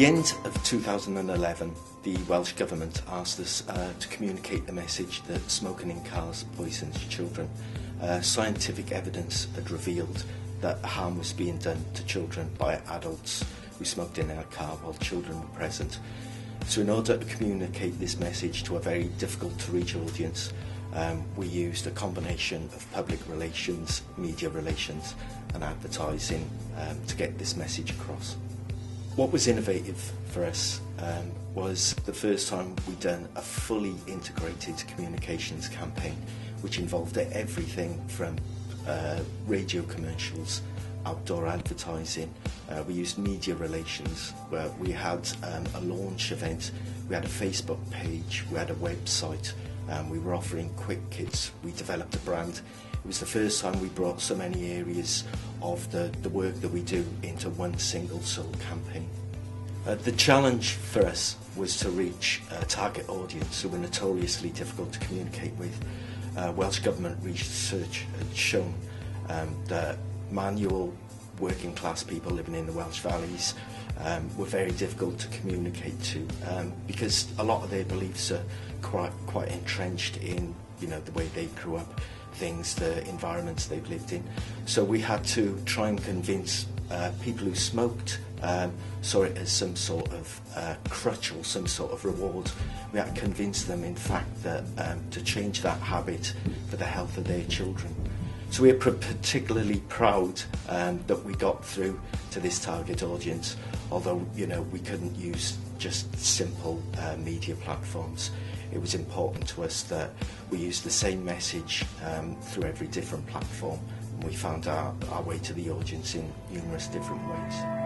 the end of 2011, the Welsh Government asked us to communicate the message that smoking in cars poisons children. Scientific evidence had revealed that harm was being done to children by adults who smoked in our car while children were present. So in order to communicate this message to a very difficult to reach audience, we used a combination of public relations, media relations and advertising to get this message across. What was innovative for us was the first time we'd done a fully integrated communications campaign, which involved everything from radio commercials, outdoor advertising. We used media relations, where we had a launch event, we had a Facebook page, we had a website, we were offering quick kits, we developed a brand. It was the first time we brought so many areas of the work that we do into one single sole campaign. The challenge for us was to reach a target audience who were notoriously difficult to communicate with. Welsh Government research had shown that manual working class people living in the Welsh valleys were very difficult to communicate to because a lot of their beliefs are quite entrenched in the way they grew up, the environments they've lived in. So we had to try and convince people who smoked, saw it as some sort of crutch or some sort of reward. We had to convince them, in fact, that to change that habit for the health of their children. So we're particularly proud that we got through to this target audience, although we couldn't use just simple media platforms. It was important to us that we used the same message through every different platform, and we found our way to the audience in numerous different ways.